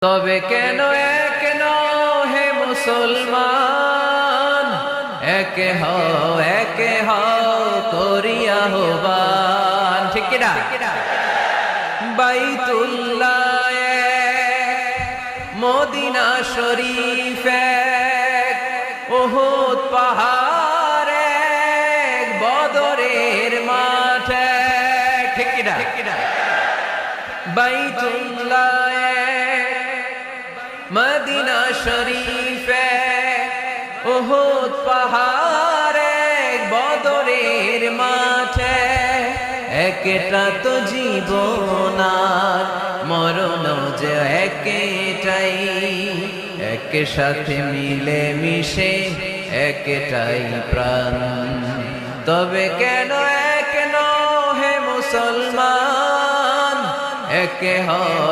তবে কেন এক নও হে মুসলমান, একে হও করিয়া আহ্বান। ঠিক কিনা? বাইতুল্লাহ এক, মদিনা শরীফ এক, উহুদ পাহাড় এক, বদরের মাঠ এক। ঠিক কিনা? বাইতুল্লাহ এক, মদিনা শরীফ এক, উহুদ পাহাড় এক, বদরের মাঠ এক। একটা তো জীবন আর মরণ যে একটাই, একসাথে মিলে মিশে একটাই প্রাণ। তবে কেন এক নও হে মুসলমান, একে হও